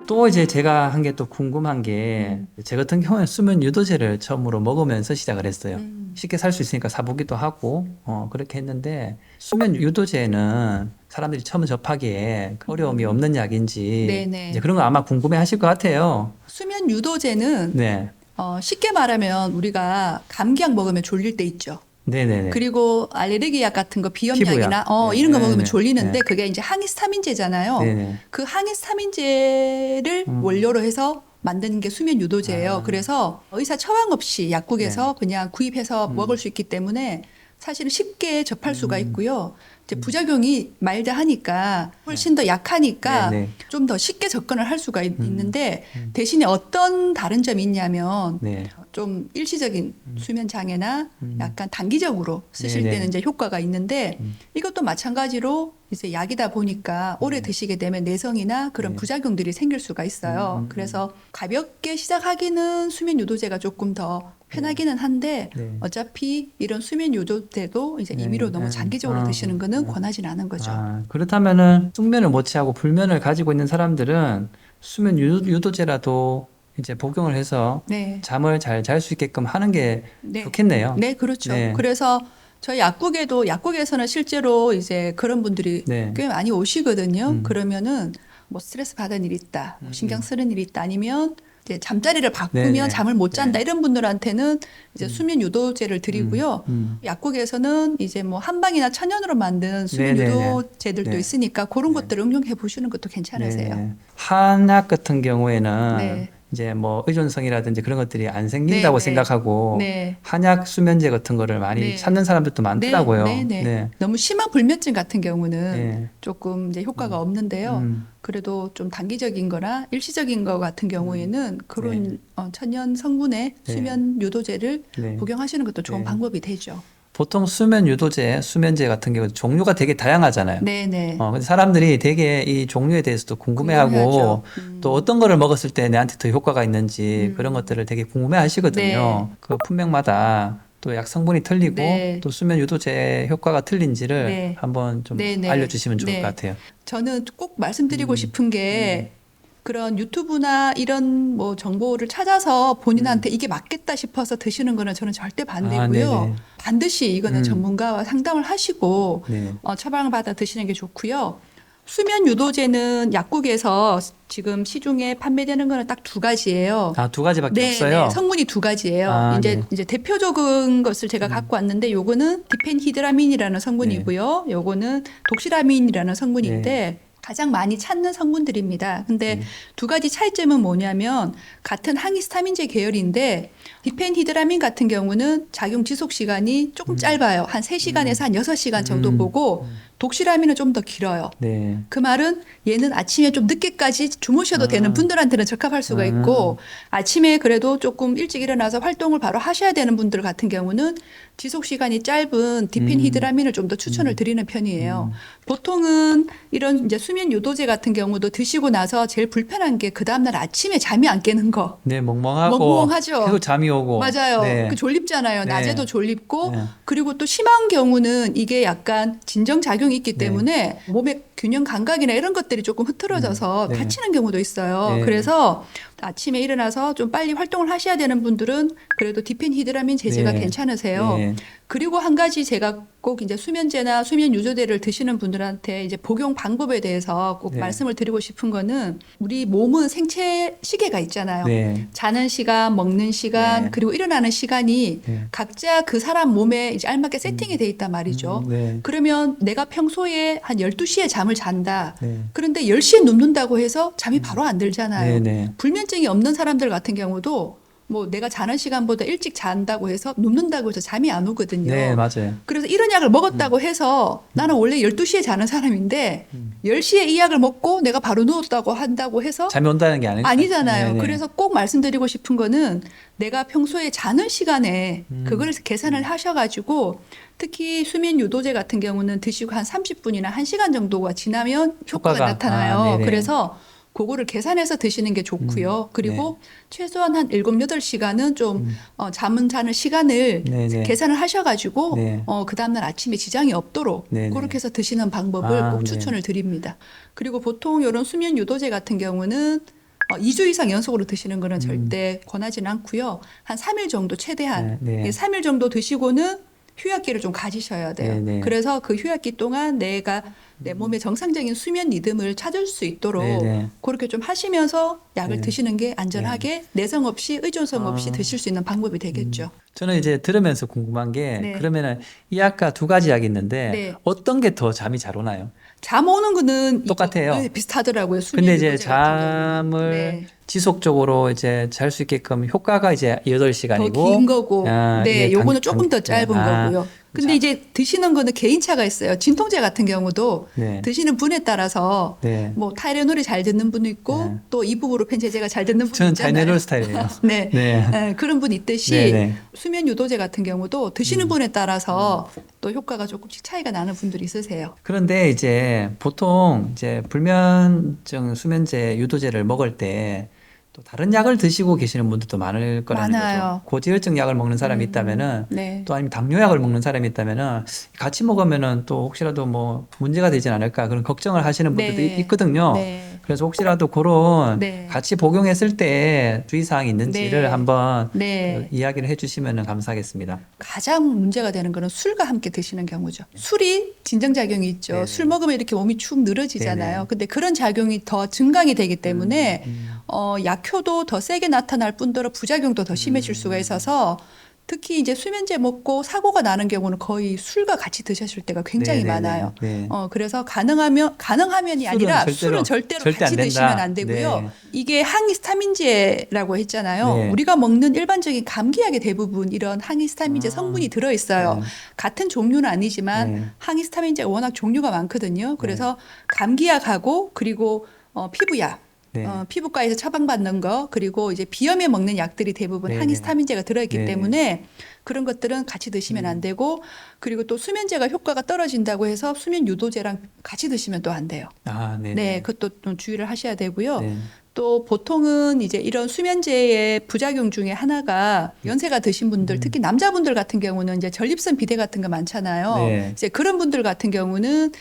또 이제 제가 한 게 또 궁금한 게, 제 같은 경우는 수면 유도제를 처음으로 먹으면서 시작을 했어요. 쉽게 살 수 있으니까 사보기도 하고, 그렇게 했는데, 수면 유도제는 사람들이 처음 접하기에 어려움이 없는 약인지, 이제 네네. 그런 거 아마 궁금해 하실 것 같아요. 수면 유도제는 네. 쉽게 말하면 우리가 감기약 먹으면 졸릴 때 있죠. 네네네. 그리고 알레르기 약 같은 거 피부약. 비염약이나 네, 이런 거 먹으면 네네. 네. 졸리는데 그게 이제 항히스타민제잖아요. 네네. 그 항히스타민제를 원료로 해서 만드는 게 수면 유도제예요. 아, 그래서 의사 처방 없이 네. 약국에서 그냥 구입해서 먹을 음, 수 있기 때문에 사실은 쉽게 접할 수가 음, 있고요. 이제 부작용이 마일드하니까 네. 훨씬 더 약하니까 네네. 좀 더 쉽게 접근을 할 수가 음, 있는데 음, 대신에 어떤 다른 점이 있냐면 네. 좀 일시적인 수면 장애나 음, 약간 단기적으로 쓰실 때는 네네. 이제 효과가 있는데 이것도 마찬가지로 이제 약이다 보니까 오래 네. 드시게 되면 내성이나 그런 네. 부작용들이 생길 수가 있어요. 그래서 가볍게 시작하기는 수면 유도제가 조금 더 네. 편하기는 한데 네. 어차피 이런 수면 유도제도 이제 네. 임의로 너무 네. 장기적으로 아, 드시는 거는 네. 권하지는 않은 거죠. 그렇다면은 숙면을 못 취하고 불면을 가지고 있는 사람들은 수면 유도제라도 이제 복용을 해서 네. 잠을 잘 잘 수 있게끔 하는 게 네. 좋겠네요. 네, 그렇죠. 네. 그래서 저희 약국에서는 실제로 이제 그런 분들이 네. 꽤 많이 오시거든요. 음. 그러면은 뭐 스트레스 받은 일 있다, 뭐 신경 음. 쓰는 일 있다, 아니면 이제 잠자리를 바꾸면 네네. 잠을 못 잔다 네. 이런 분들한테는 이제 음. 수면 유도제를 음. 드리고요. 음. 약국에서는 이제 뭐 한방이나 천연으로 만든 수면 네네네. 유도제들도 네. 있으니까 그런 네. 것들을 응용해 보시는 것도 괜찮으세요. 네. 한약 같은 경우에는 네, 이제 뭐 의존성이라든지 그런 것들이 안 네, 생긴다고 네, 생각하고 네. 한약 수면제 같은 거를 많이 네. 찾는 사람들도 네, 네, 많더라고요. 네. 네. 너무 심한 불면증 같은 경우는 네. 조금 이제 효과가 음. 없는데요. 음. 그래도 좀 단기적인 거나 일시적인 거 같은 경우에는 네. 그런 천연 성분의 네. 수면 유도제를 네. 복용하시는 것도 좋은 네. 방법이 되죠. 보통 수면 유도제, 수면제 같은 경우 종류가 되게 다양하잖아요. 네, 네. 근데 사람들이 되게 이 종류에 대해서도 궁금해하죠. 궁금해하고 또 어떤 거를 먹었을 때 내한테 더 효과가 있는지 그런 것들을 되게 궁금해 네, 하시거든요. 그 품명마다 또 약 성분이 틀리고 네, 또 수면 유도제 효과가 틀린지를 네, 한번 좀 네, 네, 알려주시면 좋을 것 네. 같아요. 저는 꼭 말씀드리고 음, 싶은 음, 게 그런 유튜브나 이런 뭐 정보를 찾아서 본인한테 음. 이게 맞겠다 싶어서 드시는 거는 저는 절대 아, 반대고요. 네네. 반드시 이거는 음, 전문가와 상담을 하시고 네. 처방을 받아 드시는 게 좋고요. 수면 유도제는 약국에서 지금 시중에 판매되는 거는 딱 두 가지예요. 아, 두 가지밖에 네, 네. 없어요? 성분이 두 가지예요. 아, 네. 이제 대표적인 것을 제가 음, 갖고 왔는데 요거는 디펜히드라민이라는 네. 성분이고요. 요거는 독시라민이라는 네. 성분인데 가장 많이 찾는 성분들입니다. 근데 네. 두 가지 차이점은 뭐냐면 같은 항히스타민제 계열인데 디펜히드라민 같은 경우는 작용 지속 시간이 조금 음, 짧아요. 한 3시간에서 음, 한 6시간 정도 음, 보고 독시라민은 좀 더 길어요. 네. 그 말은 얘는 아침에 좀 늦게까지 주무셔도 되는 아, 분들한테는 적합할 수가 아, 있고 아침에 그래도 조금 일찍 일어나서 활동을 바로 하셔야 되는 분들 같은 경우는 지속 시간이 짧은 음, 디펜히드라민을 좀 더 추천을 음, 드리는 편이에요. 음. 보통은 이런 이제 수면 유도제 같은 경우도 드시고 나서 제일 불편한 게 그 다음날 아침에 잠이 안 깨는 거. 네, 멍멍하고 계속 멍멍하죠. 잠이 오고, 맞아요. 그 네, 졸립잖아요. 낮에도 네, 졸립고 네, 그리고 또 심한 경우는 이게 약간 진정 작용이 있기 네, 때문에 몸의 균형 감각이나 이런 것들이 조금 흐트러져서 네, 다치는 경우도 있어요. 네, 그래서 아침에 일어나서 좀 빨리 활동을 하셔야 되는 분들은 그래도 디펜히드라민 제제가 네, 괜찮으세요. 네, 그리고 한 가지 제가 꼭 이제 수면제나 수면 유도제를 드시는 분들한테 이제 복용 방법에 대해서 꼭 네, 말씀을 드리고 싶은 거는 우리 몸은 생체 시계가 있잖아요. 네, 자는 시간, 먹는 시간, 네, 그리고 일어나는 시간이 네, 각자 그 사람 몸에 이제 알맞게 세팅이 돼 있단 말이죠. 네, 그러면 내가 평소에 한 12시에 잠을 잔다. 네, 그런데 10시에 눕는다고 해서 잠이 바로 안 네, 들잖아요. 네, 불면증이 없는 사람들 같은 경우도 뭐 내가 자는 시간보다 일찍 잔다고 해서 눕는다고 해서 잠이 안 네, 오거든요. 맞아요. 그래서 이런 약을 먹었다고 해서 나는 원래 12시에 자는 사람인데 10시에 이 약을 먹고 내가 바로 누웠다고 한다고 해서 잠이 온다는 게 아니니까. 네, 아니잖아요. 네, 그래서 꼭 말씀드리고 싶은 거는 내가 평소에 자는 시간에 그걸 계산을 하셔가지고 특히 수면 유도제 같은 경우는 드시고 한 30분이나 1시간 정도가 지나면 효과가 아, 나타나요. 네네. 그래서 그거를 계산해서 드시는 게 좋고요. 네, 그리고 최소한 한 7, 8시간은 좀 음, 잠은 자는 시간을 네네, 계산을 하셔가지고 네, 그 다음날 아침에 지장이 없도록 그렇게 네네. 해서 드시는 방법을 아, 꼭 네, 추천을 드립니다. 그리고 보통 이런 수면 유도제 같은 경우는 2주 이상 연속으로 드시는 거는 절대 권하지는 않고요. 한 3일 정도 최대한 네. 3일 정도 드시고는 휴약기를 좀 가지셔야 돼요. 네, 네. 그래서 그 휴약기 동안 내가 내 몸의 정상적인 수면 리듬을 찾을 수 있도록 네, 네. 그렇게 좀 하시면서 약을 네. 드시는 게 안전하게 내성 없이 의존성 없이 드실 수 있는 방법이 되겠죠. 저는 이제 들으면서 궁금한 게 네. 그러면은 이 아까 두 가지 약이 있는데 네. 어떤 게 더 잠이 잘 오나요? 잠 오는 거는 똑같아요. 네, 비슷하더라고요. 수면 근데 이제 유도제 같은 경우는. 잠을 네. 지속적으로 이제 잘 수 있게끔 효과가 이제 8시간이고 더 긴 거고, 네, 이게 요거는 조금 더 짧은 거고요. 근데 자, 이제 드시는 거는 개인차가 있어요. 진통제 같은 경우도 네. 드시는 분에 따라서 네. 뭐 타이레놀이 잘 듣는 분도 있고 네. 또 이부브로펜제제가 잘 듣는 분도 저는 있잖아요. 타이레놀 스타일이에요. 네. 네. 네, 그런 분 있듯이 네, 네. 수면 유도제 같은 경우도 드시는 분에 따라서 또 효과가 조금씩 차이가 나는 분들이 있으세요. 그런데 이제 보통 이제 불면증 수면제 유도제를 먹을 때 또 다른 약을 드시고 계시는 분들도 많을 거라는 많아요. 거죠. 고지혈증 약을 먹는 사람이 있다면은 네. 또 아니면 당뇨약을 먹는 사람이 있다면은 같이 먹으면은 또 혹시라도 뭐 문제가 되진 않을까 그런 걱정을 하시는 분들도 네. 있거든요. 네. 그래서 혹시라도 그런 네. 같이 복용했을 때 주의사항이 있는지를 네. 한번 네. 그 이야기를 해주시면 감사하겠습니다. 가장 문제가 되는 거는 술과 함께 드시는 경우죠. 술이 진정작용이 있죠. 네네. 술 먹으면 이렇게 몸이 축 늘어지잖아요. 네네. 근데 그런 작용이 더 증강이 되기 때문에 약효도 더 세게 나타날 뿐더러 부작용도 더 심해질 수가 있어서 특히 이제 수면제 먹고 사고가 나는 경우는 거의 술과 같이 드셨을 때가 굉장히 네네네. 많아요. 네. 그래서 가능하면이 아니라 술은 절대로 절대 같이 안 된다. 드시면 안 되고요. 네. 이게 항히스타민제라고 했잖아요. 네. 우리가 먹는 일반적인 감기약에 대부분 이런 항히스타민제 아. 성분이 들어 있어요. 네. 같은 종류는 아니지만 네. 항히스타민제가 워낙 종류가 많거든요. 그래서 감기약하고 그리고 피부약 네. 피부과에서 처방받는 거 그리고 이제 비염에 먹는 약들이 대부분 네네. 항히스타민제가 들어있기 네네. 때문에 그런 것들은 같이 드시면 안 되고 그리고 또 수면제가 효과가 떨어진다고 해서 수면 유도제랑 같이 드시면 또 안 돼요. 아, 네네. 네, 그것도 좀 주의를 하셔야 되고요. 네. 또 보통은 이제 이런 수면제의 부작용 중에 하나가 연세가 드신 분들, 특히 남자분들 같은 경우는 이제 전립선 비대 같은 거 많잖아요. 네. 이제 그런 분들 같은 경우는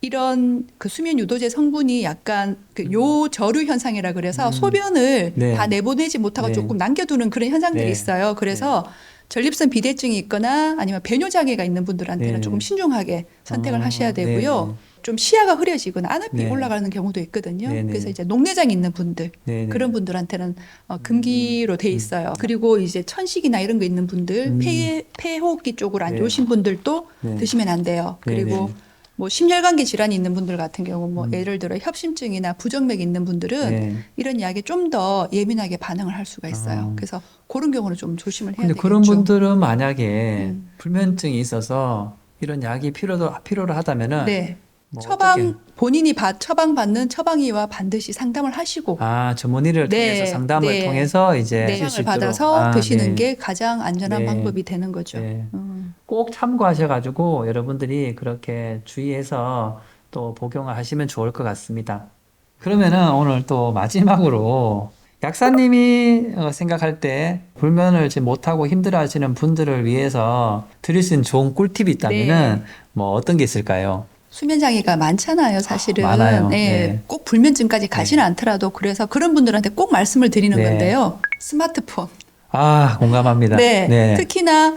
이런 그 수면 유도제 성분이 약간 그 요저류 현상이라 그래서 소변을 네. 다 내보내지 못하고 네. 조금 남겨두는 그런 현상들이 네. 있어요. 그래서 전립선 비대증이 있거나 아니면 배뇨 장애가 있는 분들한테는 네. 조금 신중하게 선택을 아, 하셔야 되고요. 네. 좀 시야가 흐려지거나 안압이 네. 올라가는 경우도 있거든요. 네, 네. 그래서 이제 녹내장 있는 분들 네네. 그런 분들한테는 금기로 돼 있어요. 그리고 이제 천식이나 이런 거 있는 분들, 폐호흡기 쪽으로 안 네. 좋으신 분들도 네. 드시면 안 돼요. 네, 그리고 네. 뭐 심혈관계 질환이 있는 분들 같은 경우 뭐 예를 들어 협심증이나 부정맥이 있는 분들은 네. 이런 약에 좀 더 예민하게 반응을 할 수가 있어요. 아. 그래서 그런 경우는 좀 조심을 해야 근데 되겠죠. 그런 분들은 만약에 음. 불면증이 있어서 이런 약이 필요로 하다면은 네. 뭐 처방 본인이 처방받는 처방의와 반드시 상담을 하시고 전문의를 네, 통해서 상담을 네. 통해서 이제 하실 수 내용을 있도록. 받아서 드시는 네. 게 가장 안전한 네. 방법이 되는 거죠. 네. 꼭 참고하셔가지고 여러분들이 그렇게 주의해서 또 복용을 하시면 좋을 것 같습니다. 그러면은 오늘 또 마지막으로 약사님이 생각할 때 불면을 지금 못하고 힘들어하시는 분들을 위해서 드릴 수 있는 좋은 꿀팁이 있다면은 네. 뭐 어떤 게 있을까요? 수면 장애가 많잖아요, 사실은. 많아요. 네, 네. 꼭 불면증까지 가지는 않더라도 그래서 그런 분들한테 꼭 말씀을 드리는 네. 건데요. 스마트폰. 공감합니다. 네. 네. 특히나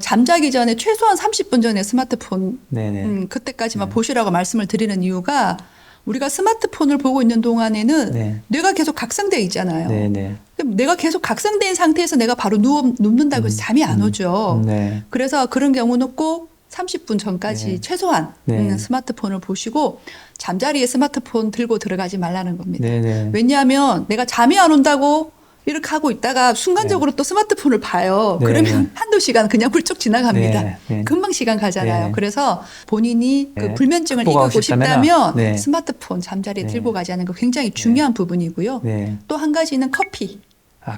잠자기 전에 최소한 30분 전에 스마트폰 네네. 그때까지만 보시라고 말씀을 드리는 이유가 우리가 스마트폰을 보고 있는 동안에는 네. 뇌가 계속 각성되어 있잖아요. 네네. 그럼 내가 계속 각성된 상태에서 내가 바로 눕는다고 해서 잠이 안 오죠. 네. 그래서 그런 경우는 꼭 30분 전까지 네. 최소한 네. 스마트폰을 보시고 잠자리에 스마트폰 들고 들어가지 말라는 겁니다. 네네. 왜냐하면 내가 잠이 안 온다고 이렇게 하고 있다가 순간적으로 또 스마트폰을 봐요. 네. 그러면 한두 시간 그냥 훌쩍 지나갑니다. 네. 네. 금방 시간 가잖아요. 네. 그래서 본인이 그 네. 불면증을 극복하고 이기고 싶다면, 싶다면 네. 스마트폰 잠자리에 네. 들고 가지 않는 거 굉장히 중요한 부분이고요. 네. 또 한 가지는 커피.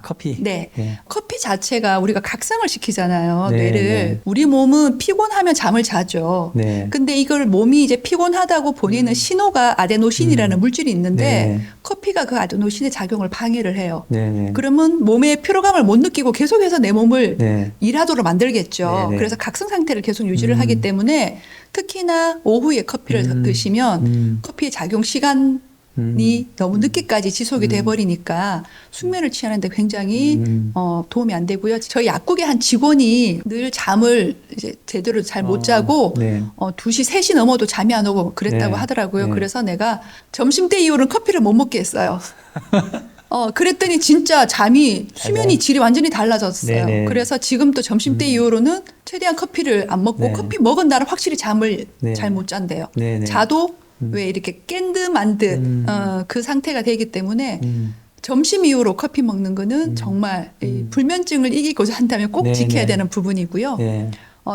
커피. 네. 네. 커피 자체가 우리가 각성을 시키잖아요. 네, 뇌를. 네. 우리 몸은 피곤하면 잠을 자죠. 네. 근데 이걸 몸이 이제 피곤하다고 보내는 신호가 아데노신이라는 물질이 있는데 네. 커피가 그 아데노신의 작용을 방해를 해요. 네네. 그러면 몸에 피로감을 못 느끼고 계속해서 내 몸을 네. 일하도록 만들겠죠. 네네. 그래서 각성 상태를 계속 유지를 하기 때문에 특히나 오후에 커피를 드시면 커피의 작용 시간 너무 늦게까지 지속이 돼버리니까 숙면을 취하는데 굉장히 도움이 안 되고요. 저희 약국의 한 직원이 늘 잠을 이제 제대로 잘 못 자고 네. 2시, 3시 넘어도 잠이 안 오고 그랬다고 네. 하더라고요. 네. 그래서 내가 점심때 이후로는 커피를 못 먹게 했어요. 그랬더니 진짜 잠이 수면이 맞아요. 질이 완전히 달라졌어요. 네네. 그래서 지금도 점심때 이후로는 최대한 커피를 안 먹고 네. 커피 먹은 날은 확실히 잠을 네. 잘 못 잔대요. 네네. 자도 왜 이렇게 깬 듯 만 듯 그 상태가 되기 때문에 점심 이후로 커피 먹는 거는 정말 이 불면증을 이기고자 한다면 꼭 네네. 지켜야 되는 부분이고요. 네.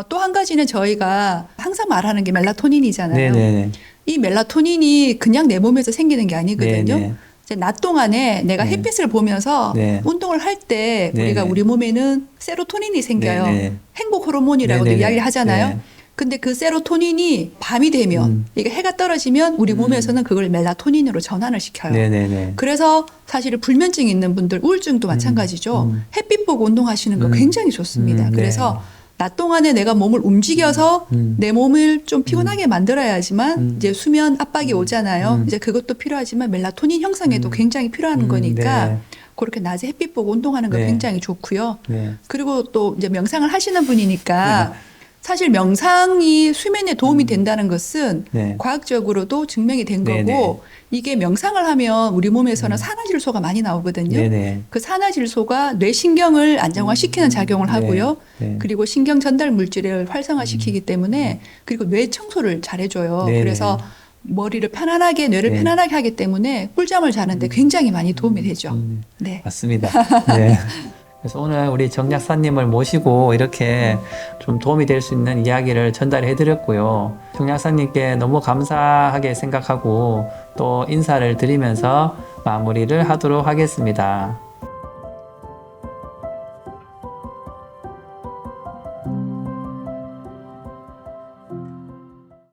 또 한 가지는 저희가 항상 말하는 게 멜라토닌이잖아요. 네네. 이 멜라토닌이 그냥 내 몸에서 생기는 게 아니거든요. 네네. 이제 낮 동안에 내가 네. 햇빛을 보면서 네. 운동을 할 때 네네. 우리가 우리 몸에는 세로토닌이 생겨요. 네네. 행복 호르몬이라고도 네네네. 이야기를 하잖아요. 네. 근데 그 세로토닌이 밤이 되면 이게 해가 떨어지면 우리 몸에서는 그걸 멜라토닌으로 전환을 시켜요. 네네네. 그래서 사실 불면증이 있는 분들, 우울증도 마찬가지죠. 햇빛 보고 운동하시는 거 굉장히 좋습니다. 네. 그래서 낮 동안에 내가 몸을 움직여서 내 몸을 좀 피곤하게 만들어야지만 이제 수면 압박이 오잖아요. 이제 그것도 필요하지만 멜라토닌 형성에도 굉장히 필요한 거니까 네. 그렇게 낮에 햇빛 보고 운동하는 거 네. 굉장히 좋고요. 네. 그리고 또 이제 명상을 하시는 분이니까 사실 명상이 수면에 도움이 된다는 것은 네. 과학적으로도 증명이 된 거고 네네. 이게 명상을 하면 우리 몸에서는 산화질소가 많이 나오거든요. 네네. 그 산화질소가 뇌신경을 안정화시키는 작용을 네. 하고요. 네. 그리고 신경 전달 물질을 활성화시키기 때문에 그리고 뇌 청소를 잘해줘요. 네네. 그래서 머리를 편안하게 뇌를 네. 편안하게 하기 때문에 꿀잠을 자는데 굉장히 많이 도움이 되죠. 네. 맞습니다. 네. 그래서 오늘 우리 정 약사님을 모시고 이렇게 좀 도움이 될 수 있는 이야기를 전달해 드렸고요. 정 약사님께 너무 감사하게 생각하고 또 인사를 드리면서 마무리를 하도록 하겠습니다.